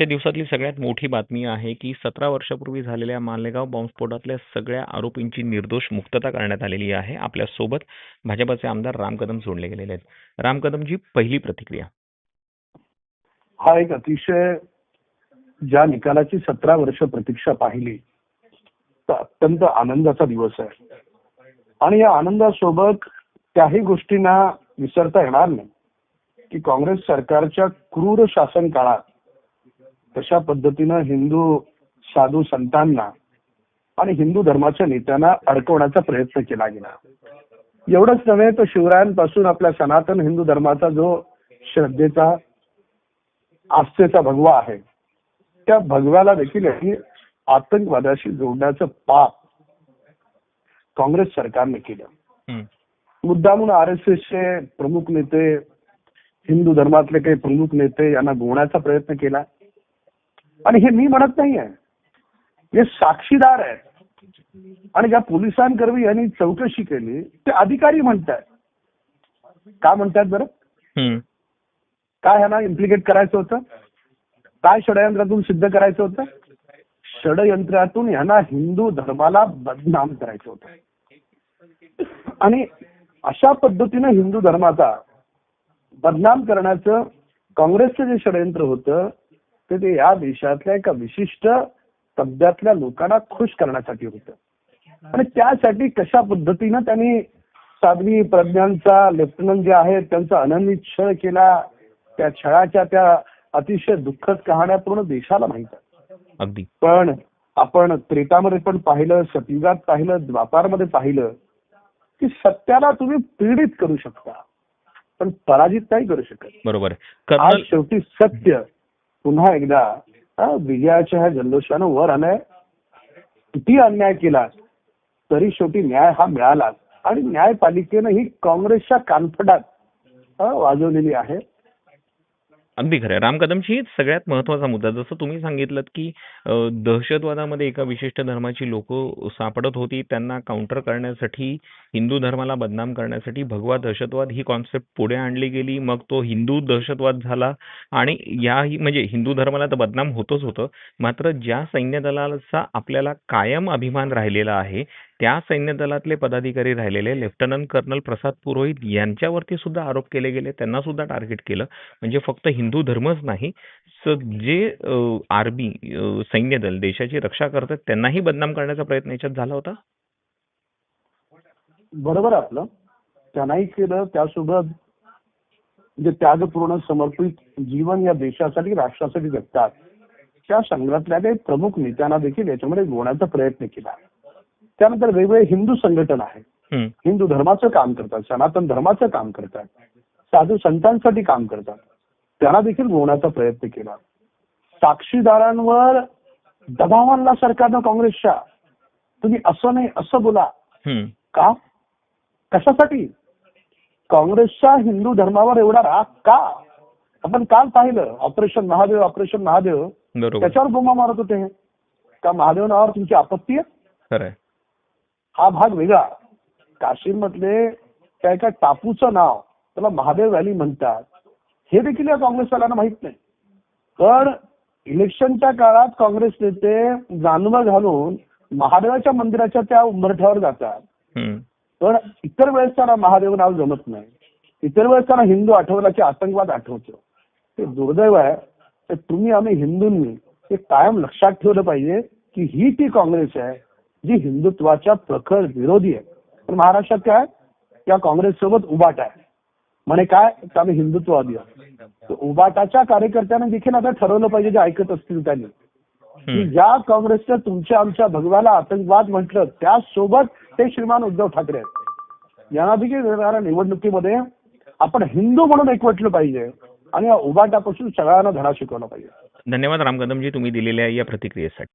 आजच्या दिवसातली सगळ्यात मोठी बातमी आहे की 17 वर्षापूर्वी झालेल्या मालेगाव बॉम्बस्फोटातल्या सगळ्या आरोपींची निर्दोष मुक्तता करण्यात आलेली आहे. आपल्यासोबत भाजपचे आमदार राम कदम जोडले गेलेले आहेत. राम कदमजी, पहिली प्रतिक्रिया. हा एक अतिशय ज्या निकालाची 17 वर्ष प्रतीक्षा पाहिली तर अत्यंत आनंदाचा दिवस आहे. आणि या आनंदासोबत त्याही गोष्टींना विसरता येणार नाही की काँग्रेस सरकारच्या क्रूर शासन काळात कशा पद्धतीनं हिंदू साधू संतांना आणि हिंदू धर्माच्या नेत्यांना अडकवण्याचा प्रयत्न केला गेला. एवढंच नव्हे तर शिवरायांपासून आपल्या सनातन हिंदू धर्माचा जो श्रद्धेचा आस्थेचा भगवा आहे त्या भगव्याला देखील यांनी आतंकवादाशी जोडण्याचं पाप काँग्रेस सरकारने केलं. मुद्दामून RSSचे प्रमुख नेते, हिंदू धर्मातले काही प्रमुख नेते यांना गोवण्याचा प्रयत्न केला. आणि हे मी म्हणत नाहीये, हे साक्षीदार आहेत. आणि ज्या पोलिसांकरवी यांनी चौकशी केली ते अधिकारी म्हणतात. का म्हणतात बरं? काय ह्यांना इम्प्लिकेट करायचं होतं? काय षडयंत्रातून सिद्ध करायचं होतं? षडयंत्रातून ह्यांना हिंदू धर्माला बदनाम करायचं होतं. आणि अशा पद्धतीनं हिंदू धर्माचा बदनाम करण्याचं काँग्रेसचं जे षडयंत्र होतं ते या देशातल्या एका विशिष्ट तब्यातल्या लोकांना खुश करण्यासाठी होतं. आणि त्यासाठी कशा पद्धतीनं त्यांनी साध्वी प्रज्ञांचा लेफ्टनंट जे आहेत त्यांचा अनन्वित छळ केला, त्या छळाच्या त्या अतिशय दुःखद कहाण्या पूर्ण देशाला माहित आहे. अगदी. पण आपण त्रेतामध्ये पण पाहिलं, सतयुगात पाहिलं, द्वापारमध्ये पाहिलं की सत्याला तुम्ही पीडित करू शकता पण पराजित नाही करू शकत. बरोबर. आज शेवटी सत्य पुन्हा एकदा विजयाच्या ह्या जल्लोषानं वर आलंय. किती अन्याय केला तरी शेवटी न्याय हा मिळाला. आणि न्यायपालिकेनं ही काँग्रेसच्या कानफटात वाजवलेली आहे. अगदी खरं. राम कदमजी, सगळ्यात महत्वाचा मुद्दा, जसं तुम्ही सांगितलं की दहशतवादामध्ये एका विशिष्ट धर्माची लोक सापडत होती, त्यांना काउंटर करण्यासाठी, हिंदू धर्माला बदनाम करण्यासाठी भगवा दहशतवाद ही कॉन्सेप्ट पुढे आणली गेली. मग तो हिंदू दहशतवाद झाला. आणि याही म्हणजे हिंदू धर्माला तर बदनाम होतच होतं, मात्र ज्या सैन्य दलाचा आपल्याला कायम अभिमान राहिलेला आहे त्या सैन्य दलातले पदाधिकारी राहिलेले लेफ्टनंट कर्नल प्रसाद पुरोहित यांच्यावरती सुद्धा आरोप केले गेले, त्यांना सुद्धा टार्गेट केलं. म्हणजे फक्त हिंदू धर्मच नाही, जे आर्मी सैन्य दल देशाची रक्षा करतात त्यांनाही बदनाम करण्याचा प्रयत्न याच्यात झाला होता. बरोबर आपलं त्यांनाही केलं. त्यासोबत जे त्यागपूर्ण समर्पित जीवन या देशासाठी राष्ट्रासाठी जगतात त्या संघातल्या काही प्रमुख नेत्यांना देखील याच्यामध्ये गोवण्याचा प्रयत्न केला. त्यानंतर वेगवेगळे हिंदू संघटन आहे, हिंदू धर्माचं काम करतात, सनातन धर्माचं काम करतात, साधू संतांसाठी काम करतात, त्यांना देखील गोवण्याचा प्रयत्न केला. साक्षीदारांवर दबाव आणला सरकारनं काँग्रेसच्या, तुम्ही असं नाही असं बोला. का? कशासाठी? काँग्रेसच्या हिंदू धर्मावर एवढा राग का? आपण काल पाहिलं ऑपरेशन महादेव, ऑपरेशन महादेव, त्याच्यावर बोंबा मारत होते. का महादेव नावावर तुमची आपत्ती आहे? हा भाग वेगळा. काश्मीर मधले त्या एका टापूचं नाव त्याला महादेव व्हॅली म्हणतात, हे देखील या काँग्रेसवाल्यांना माहित नाही. पण इलेक्शनच्या काळात काँग्रेस नेते जानवं घालून महादेवाच्या मंदिराच्या त्या उंबरठ्यावर जातात. पण इतर वेळेस त्यांना महादेव नाव जमत नाही. इतर वेळेस त्यांना हिंदू आठवला की आतंकवाद आठवतो. ते दुर्दैव आहे. तर तुम्ही आम्ही हिंदूंनी हे कायम लक्षात ठेवलं पाहिजे की ही ती काँग्रेस आहे जी हिंदुत्वाच्या प्रखर विरोधी आहे. पण महाराष्ट्रात काय, त्या काँग्रेस सोबत उबाट आहे. म्हणे काय, तर आम्ही हिंदुत्ववादी आहोत. उबाटाच्या कार्यकर्त्यांनी देखील आता ठरवलं पाहिजे, जे ऐकत असतील त्यांनी, की ज्या काँग्रेसचं तुमच्या आमच्या भगवाला आतंकवाद म्हटलं त्यासोबत ते श्रीमान उद्धव ठाकरे आहेत. यांना देखील येणाऱ्या निवडणुकीमध्ये आपण हिंदू म्हणून एकवटलं पाहिजे आणि या उबाटापासून सगळ्यांना धडा शिकवला पाहिजे. धन्यवाद राम कदमजी, तुम्ही दिलेल्या या प्रतिक्रियेसाठी.